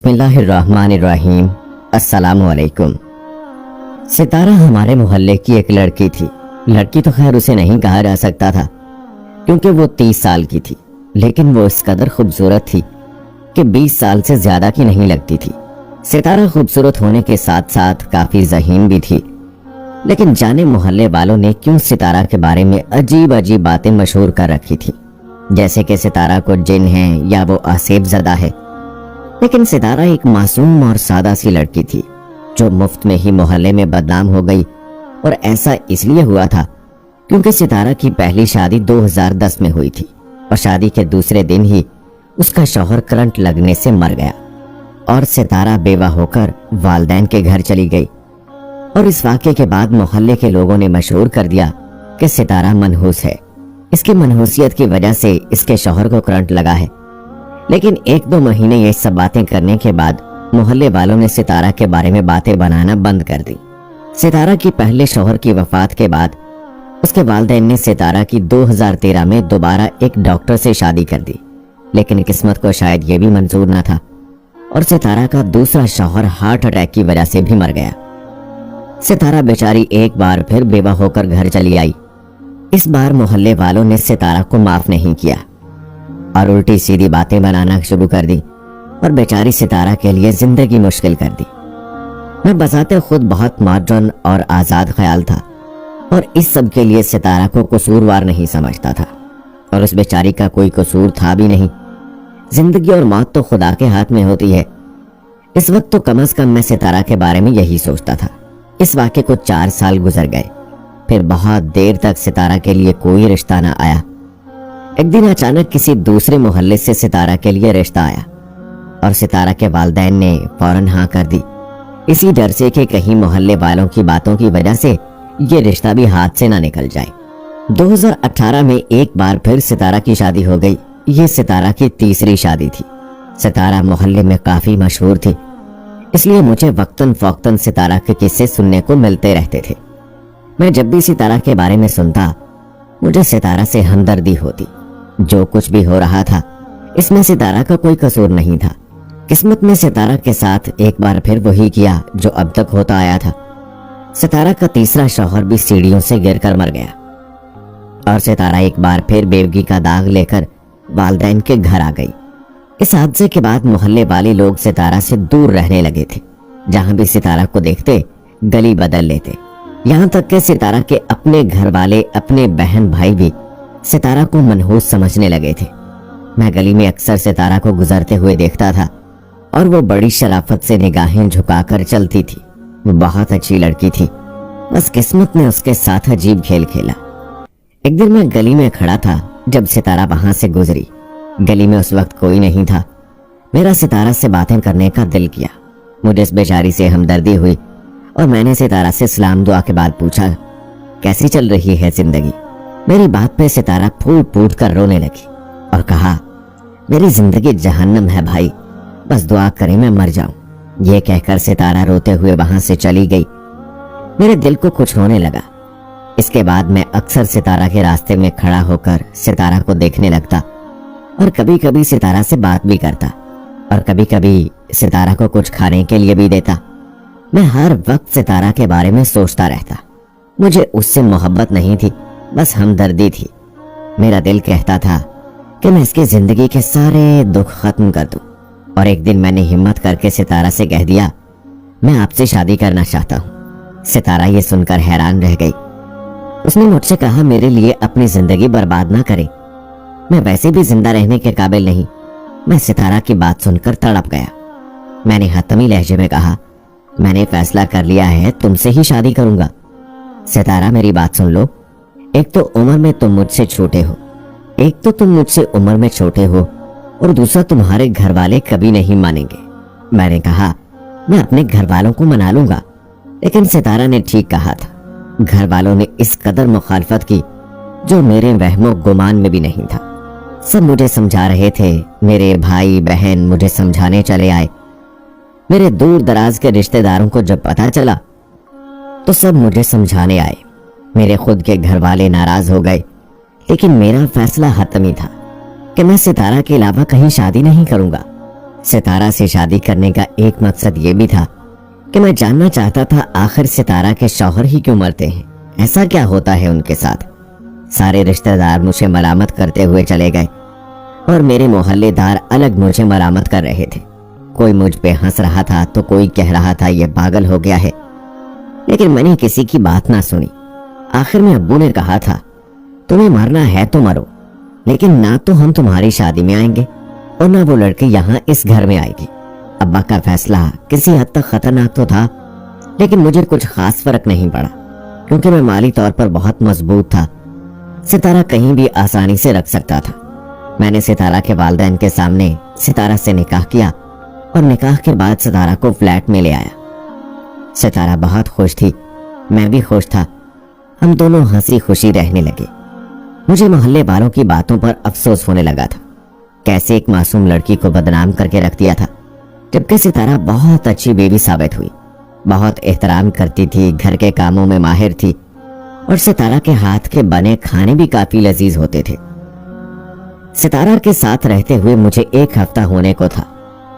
बिस्मिल्लाहिर्रहमानिर्रहीम। अस्सलाम वालेकुम। सितारा हमारे मोहल्ले की एक लड़की थी। लड़की तो खैर उसे नहीं कहा जा सकता था क्योंकि वो 30 साल की थी, लेकिन वो इस कदर खूबसूरत थी कि 20 साल से ज्यादा की नहीं लगती थी। सितारा खूबसूरत होने के साथ साथ काफी ज़हीन भी थी, लेकिन जाने मोहल्ले वालों ने क्यों सितारा के बारे में अजीब अजीब बातें मशहूर कर रखी थी, जैसे कि सितारा को जिन है या वो आसेब ज़दा है। लेकिन सितारा एक मासूम और सादा सी लड़की थी जो मुफ्त में ही मोहल्ले में बदनाम हो गई, और ऐसा इसलिए हुआ था क्योंकि सितारा की पहली शादी 2010 में हुई थी और शादी के दूसरे दिन ही उसका शौहर करंट लगने से मर गया और सितारा बेवा होकर वालदैन के घर चली गई। और इस वाक़े के बाद मोहल्ले के लोगों ने मशहूर कर दिया कि सितारा मनहूस है। इसकी मनहूसियत की वजह से इसके शौहर को करंट लगा है। लेकिन 1-2 महीने ये सब बातें करने के बाद मोहल्ले वालों ने सितारा के बारे में बातें बनाना बंद कर दी। सितारा की पहले शौहर की वफात के बाद उसके वालिदैन ने सितारा की 2013 में दोबारा एक डॉक्टर से शादी कर दी, लेकिन किस्मत को शायद ये भी मंजूर न था और सितारा का दूसरा शौहर हार्ट अटैक की वजह से भी मर गया। सितारा बेचारी एक बार फिर बेवा होकर घर चली आई। इस बार मोहल्ले वालों ने सितारा को माफ नहीं किया और उल्टी सीधी बातें बनाना शुरू कर दी और बेचारी सितारा के लिए जिंदगी मुश्किल कर दी। मैं बजाते खुद बहुत मॉडर्न और आज़ाद ख्याल था और इस सब के लिए सितारा को कसूरवार नहीं समझता था, और उस बेचारी का कोई कसूर था भी नहीं। जिंदगी और मौत तो खुदा के हाथ में होती है। इस वक्त तो कम से कम मैं सितारा के बारे में यही सोचता था। इस वाक़े को 4 साल गुजर गए, फिर बहुत देर तक सितारा के लिए कोई रिश्ता न आया। एक दिन अचानक किसी दूसरे मोहल्ले से सितारा के लिए रिश्ता आया और सितारा के वालिदैन ने फौरन हाँ कर दी, इसी डर से कि कहीं मोहल्ले वालों की बातों की वजह से ये रिश्ता भी हाथ से ना निकल जाए। 2018 में एक बार फिर सितारा की शादी हो गई। ये सितारा की तीसरी शादी थी। सितारा मोहल्ले में काफी मशहूर थी, इसलिए मुझे वक्तन फौक्तन सितारा के किस्से सुनने को मिलते रहते थे। मैं जब भी सितारा के बारे में सुनता मुझे सितारा से हमदर्दी होती। जो कुछ भी हो रहा था इसमें सितारा का कोई कसूर नहीं था। किस्मत ने सितारा के साथ एक बार फिर वही किया जो अब तक होता आया था। सितारा का तीसरा शौहर भी सीढ़ियों से गिरकर मर गया और सितारा एक बार फिर बेवगी का दाग लेकर वालिदैन के घर आ गई। इस हादसे के बाद मोहल्ले वाले लोग सितारा से दूर रहने लगे थे। जहां भी सितारा को देखते गली बदल लेते, यहां तक कि सितारा के अपने घर वाले, अपने बहन भाई भी सितारा को मनहूस समझने लगे थे। मैं गली में अक्सर सितारा को गुजरते हुए देखता था और वो बड़ी शराफत से निगाहें झुकाकर चलती थी। वो बहुत अच्छी लड़की थी, बस किस्मत ने उसके साथ अजीब खेल खेला। एक दिन मैं गली में खड़ा था जब सितारा वहां से गुजरी। गली में उस वक्त कोई नहीं था। मेरा सितारा से बातें करने का दिल किया। मुझे इस बेचारी से हमदर्दी हुई और मैंने सितारा से सलाम दुआ के बाद पूछा, कैसी चल रही है जिंदगी। मेरी बात पे सितारा फूट फूट कर रोने लगी और कहा, मेरी जिंदगी जहन्नम है भाई, बस दुआ करें मैं मर जाऊं। ये कहकर सितारा रोते हुए वहां से चली गई। मेरे दिल को कुछ होने लगा। इसके बाद मैं अक्सर सितारा के रास्ते में खड़ा होकर सितारा को देखने लगता और कभी कभी सितारा से बात भी करता और कभी कभी सितारा को कुछ खाने के लिए भी देता। मैं हर वक्त सितारा के बारे में सोचता रहता। मुझे उससे मोहब्बत नहीं थी, बस हमदर्दी थी। मेरा दिल कहता था कि मैं इसकी जिंदगी के सारे दुख खत्म कर दूं। और एक दिन मैंने हिम्मत करके सितारा से कह दिया, मैं आपसे शादी करना चाहता हूँ। सितारा ये सुनकर हैरान रह गई। उसने मुझसे कहा, मेरे लिए अपनी जिंदगी बर्बाद ना करे, मैं वैसे भी जिंदा रहने के काबिल नहीं। मैं सितारा की बात सुनकर तड़प गया। मैंने हतमी लहजे में कहा, मैंने फैसला कर लिया है, तुमसे ही शादी करूंगा। सितारा मेरी बात सुन लो, एक तो उम्र में तुम मुझसे छोटे हो, और दूसरा तुम्हारे घर वाले कभी नहीं मानेंगे। मैंने कहा, मैं अपने घर वालों को मना लूंगा। लेकिन सितारा ने ठीक कहा था। घर वालों ने इस कदर मुखालफत की जो मेरे वहमो गुमान में भी नहीं था। सब मुझे समझा रहे थे, मेरे भाई बहन मुझे समझाने चले आए। मेरे दूर दराज के रिश्तेदारों को जब पता चला तो सब मुझे समझाने आए। मेरे खुद के घर वाले नाराज हो गए, लेकिन मेरा फैसला हतमी था कि मैं सितारा के अलावा कहीं शादी नहीं करूंगा। सितारा से शादी करने का एक मकसद ये भी था कि मैं जानना चाहता था आखिर सितारा के शौहर ही क्यों मरते हैं, ऐसा क्या होता है उनके साथ। सारे रिश्तेदार मुझे मलामत करते हुए चले गए और मेरे मोहल्लेदार अलग मुझे मलामत कर रहे थे। कोई मुझ पे हंस रहा था तो कोई कह रहा था ये पागल हो गया है, लेकिन मैंने किसी की बात ना सुनी। आखिर में अब्बू ने कहा था, तुम्हें मरना है तो मरो, लेकिन ना तो हम तुम्हारी शादी में आएंगे और ना वो लड़की यहाँ इस घर में आएगी। अब्बा का फैसला किसी हद तक खतरनाक तो था, लेकिन मुझे कुछ खास फर्क नहीं पड़ा क्योंकि मैं माली तौर पर बहुत मजबूत था। सितारा कहीं भी आसानी से रख सकता था। मैंने सितारा के वालिदैन के सामने सितारा से निकाह किया और निकाह के बाद सितारा को फ्लैट में ले आया। सितारा बहुत खुश थी, मैं भी खुश था। हम दोनों हंसी खुशी रहने लगे। मुझे मोहल्ले वालों की बातों पर अफसोस होने लगा था। कैसे एक मासूम लड़की को बदनाम करके रख दिया था, जबकि सितारा बहुत अच्छी बेबी साबित हुई। बहुत एहतराम करती थी, घर के कामों में माहिर थी और सितारा के हाथ के बने खाने भी काफी लजीज होते थे। सितारा के साथ रहते हुए मुझे एक हफ्ता होने को था,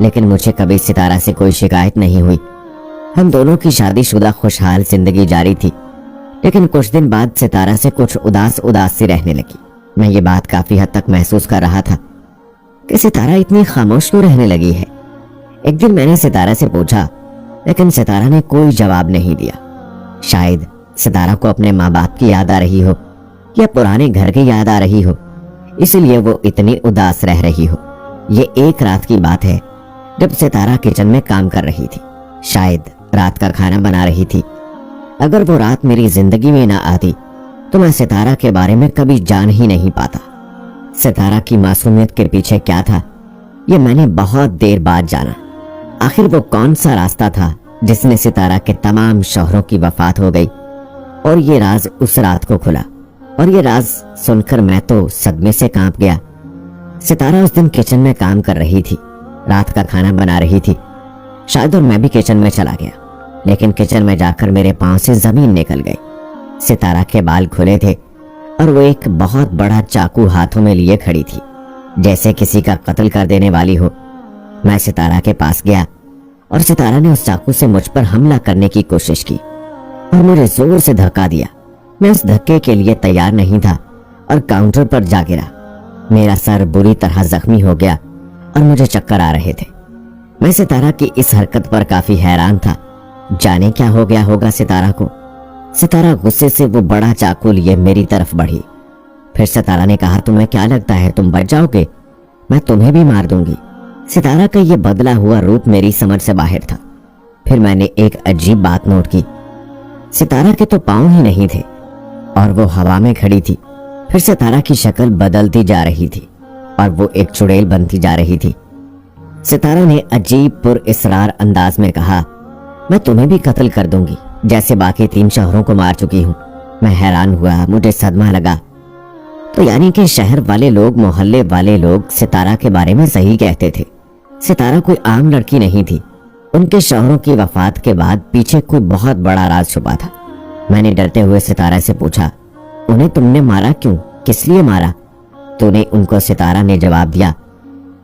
लेकिन मुझे कभी सितारा से कोई शिकायत नहीं हुई। हम दोनों की शादीशुदा खुशहाल जिंदगी जारी थी, लेकिन कुछ दिन बाद सितारा से कुछ उदास उदास सी रहने लगी। मैं ये बात काफी हद तक महसूस कर रहा था कि सितारा इतनी खामोश क्यों रहने लगी है। एक दिन मैंने सितारा से पूछा, लेकिन सितारा ने कोई जवाब नहीं दिया। शायद सितारा को अपने माँ बाप की याद आ रही हो या पुराने घर की याद आ रही हो, इसलिए वो इतनी उदास रह रही हो। ये एक रात की बात है जब सितारा किचन में काम कर रही थी, शायद रात का खाना बना रही थी। अगर वो रात मेरी जिंदगी में ना आती तो मैं सितारा के बारे में कभी जान ही नहीं पाता। सितारा की मासूमियत के पीछे क्या था, ये मैंने बहुत देर बाद जाना। आखिर वो कौन सा रास्ता था जिसने सितारा के तमाम शौहरों की वफात हो गई, और ये राज उस रात को खुला। और ये राज सुनकर मैं तो सदमे से कांप गया। सितारा उस दिन किचन में काम कर रही थी, रात का खाना बना रही थी शायद, और मैं भी किचन में चला गया। लेकिन किचन में जाकर मेरे पांव से जमीन निकल गई। सितारा के बाल खुले थे और वो एक बहुत बड़ा चाकू हाथों में लिए खड़ी थी, जैसे किसी का कत्ल कर देने वाली हो। मैं सितारा के पास गया और सितारा ने उस चाकू से मुझ पर हमला करने की कोशिश की और मुझे जोर से धक्का दिया। मैं उस धक्के के लिए तैयार नहीं था और काउंटर पर जा गिरा। मेरा सर बुरी तरह जख्मी हो गया और मुझे चक्कर आ रहे थे। मैं सितारा की इस हरकत पर काफी हैरान था। जाने क्या हो गया होगा सितारा को। सितारा गुस्से से वो बड़ा चाकू लिए मेरी तरफ बढ़ी। फिर सितारा ने कहा, तुम्हें क्या लगता है तुम बच जाओगे? मैं तुम्हें भी मार दूंगी। सितारा का ये बदला हुआ रूप मेरी समझ से बाहर था। फिर मैंने एक अजीब बात नोट की। सितारा के तो पांव ही नहीं थे और वो हवा में खड़ी थी। फिर सितारा की शक्ल बदलती जा रही थी और वो एक चुड़ैल बनती जा रही थी। सितारा ने अजीब पुरइसरार अंदाज में कहा, मैं तुम्हें भी कत्ल कर दूंगी जैसे बाकी 3 शौहरों को मार चुकी हूं। मैं हैरान हुआ, मुझे सदमा लगा। तो यानी कि शहर वाले लोग, मोहल्ले वाले लोग सितारा के बारे में सही कहते थे। सितारा कोई आम लड़की नहीं थी। उनके शौहरों की वफात के बाद पीछे कोई बहुत बड़ा राज छुपा था। मैंने डरते हुए सितारा से पूछा, उन्हें तुमने मारा क्यों? किस लिए मारा तूने उनको? सितारा ने जवाब दिया,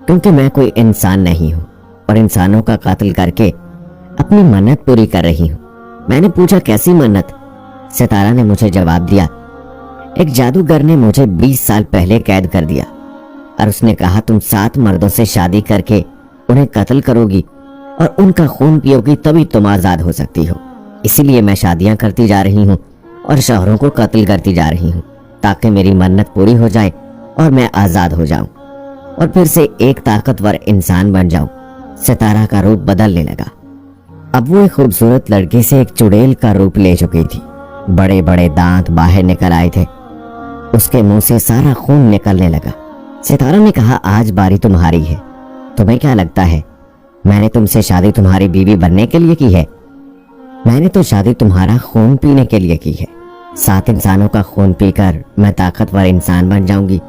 क्योंकि मैं कोई इंसान नहीं हूं और इंसानों का कत्ल करके अपनी मन्नत पूरी कर रही हूं। मैंने पूछा, कैसी मन्नत? सितारा ने मुझे जवाब दिया, एक जादूगर ने मुझे 20 साल पहले कैद कर दिया और उसने कहा तुम 7 मर्दों से शादी करके उन्हें कत्ल करोगी और उनका खून पियोगी, तभी तुम आजाद हो सकती हो। इसीलिए मैं शादियां करती जा रही हूं और शौहरों को कत्ल करती जा रही हूं, ताकि मेरी मन्नत पूरी हो जाए और मैं आजाद हो जाऊं और फिर से एक ताकतवर इंसान बन जाऊं। सितारा का रूप बदलने लगा। अब वो एक खूबसूरत लड़की से एक चुड़ैल का रूप ले चुकी थी। बड़े बड़े दांत बाहर निकल आए थे, उसके मुंह से सारा खून निकलने लगा। सितारा ने कहा, आज बारी तुम्हारी है। तुम्हें क्या लगता है मैंने तुमसे शादी तुम्हारी बीवी बनने के लिए की है? मैंने तो शादी तुम्हारा खून पीने के लिए की है। 7 इंसानों का खून पीकर मैं ताकतवर इंसान बन जाऊंगी,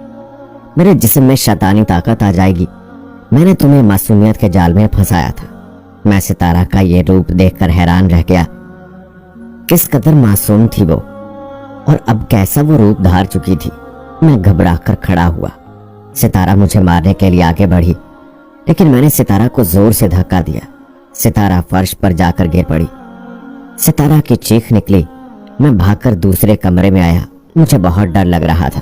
मेरे जिस्म में शैतानी ताकत आ जाएगी। मैंने तुम्हें मासूमियत के जाल में फंसाया था। मैं सितारा का ये रूप देखकर हैरान रह गया। किस कदर मासूम थी वो, और अब कैसा वो रूप धार चुकी थी। मैं घबरा कर खड़ा हुआ। सितारा मुझे मारने के लिए आगे बढ़ी, लेकिन मैंने सितारा को जोर से धक्का दिया। सितारा फर्श पर जाकर गिर पड़ी। सितारा की चीख निकली। मैं भागकर दूसरे कमरे में आया। मुझे बहुत डर लग रहा था।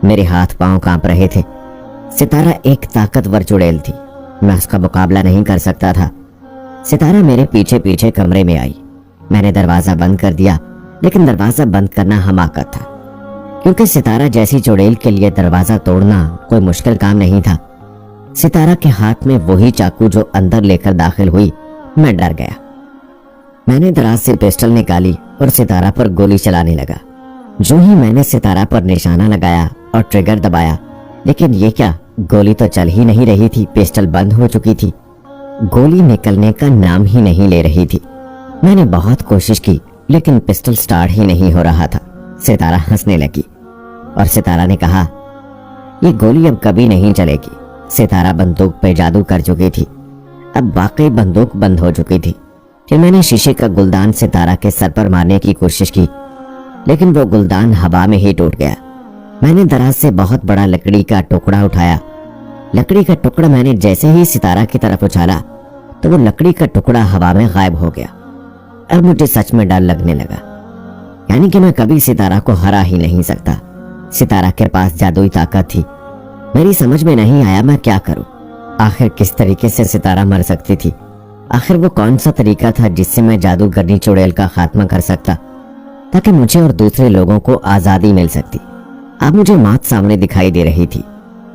मेरे हाथ पांव कांप रहे थे। सितारा एक ताकतवर चुड़ैल थी। मैं उसका मुकाबला नहीं कर सकता था। सितारा मेरे पीछे पीछे कमरे में आई। मैंने दरवाजा बंद कर दिया, लेकिन दरवाजा बंद करना हमाकत था, क्योंकि सितारा जैसी चुड़ैल के लिए दरवाजा तोड़ना कोई मुश्किल काम नहीं था। सितारा के हाथ में वही चाकू जो अंदर लेकर दाखिल हुई। मैं डर गया। मैंने दराज से पिस्टल निकाली और सितारा पर गोली चलाने लगा। जो ही मैंने सितारा पर निशाना लगाया और ट्रिगर दबाया, लेकिन ये क्या, गोली तो चल ही नहीं रही थी। पिस्टल बंद हो चुकी थी। गोली निकलने का नाम ही नहीं ले रही थी। मैंने बहुत कोशिश की, लेकिन पिस्टल स्टार्ट ही नहीं हो रहा था। सितारा हंसने लगी और सितारा ने कहा, ये गोली अब कभी नहीं चलेगी। सितारा बंदूक पे जादू कर चुकी थी। अब वाकई बंदूक बंद हो चुकी थी। फिर मैंने शीशे का गुलदान सितारा के सर पर मारने की कोशिश की, लेकिन वो गुलदान हवा में ही टूट गया। मैंने दराज से बहुत बड़ा लकड़ी का टुकड़ा उठाया। लकड़ी का टुकड़ा मैंने जैसे ही सितारा की तरफ उछाला तो वो लकड़ी का टुकड़ा हवा में गायब हो गया। अब मुझे सच में डर लगने लगा, यानी कि मैं कभी सितारा को हरा ही नहीं सकता। सितारा के पास जादुई ताकत थी। मेरी समझ में नहीं आया मैं क्या करूं। आखिर किस तरीके से सितारा मर सकती थी? आखिर वो कौन सा तरीका था जिससे मैं जादूगरनी चुड़ैल का खात्मा कर सकता, ताकि मुझे और दूसरे लोगों को आजादी मिल सकती। अब मुझे मौत सामने दिखाई दे रही थी।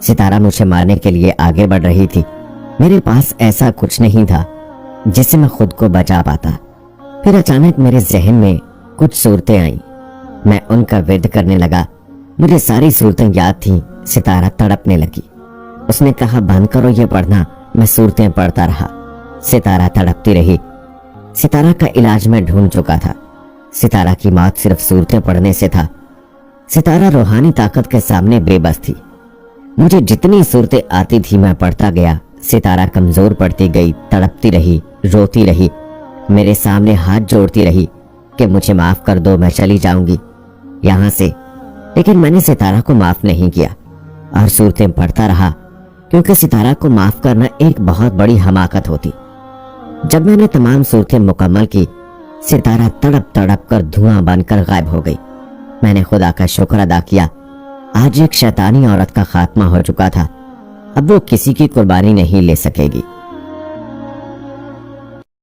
सितारा मुझे मारने के लिए आगे बढ़ रही थी। मेरे पास ऐसा कुछ नहीं था जिससे मैं खुद को बचा पाता। फिर अचानक मेरे जहन में कुछ सूरतें आईं। मैं उनका विर्द करने लगा। मुझे सारी सूरतें याद थीं। सितारा तड़पने लगी। उसने कहा, बंद करो ये पढ़ना। मैं सूरतें पढ़ता रहा। सितारा तड़पती रही। सितारा का इलाज मैं ढूंढ चुका था। सितारा की मौत सिर्फ सूरतें पढ़ने से था। सितारा रूहानी ताकत के सामने बेबस थी। मुझे जितनी सूरतें आती थी मैं पढ़ता गया। सितारा कमजोर पड़ती गई, तड़पती रही, रोती रही, मेरे सामने हाथ जोड़ती रही कि मुझे माफ कर दो, मैं चली जाऊंगी यहां से। लेकिन मैंने सितारा को माफ नहीं किया और सूरतें पढ़ता रहा, क्योंकि सितारा को माफ करना एक बहुत बड़ी हमाकत होती। जब मैंने तमाम सूरतें मुकम्मल की, सितारा तड़प तड़प कर धुआं बनकर गायब हो गई। मैंने खुदा का शुक्र अदा किया। आज एक शैतानी औरत का खात्मा हो चुका था। अब वो किसी की कुर्बानी नहीं ले सकेगी।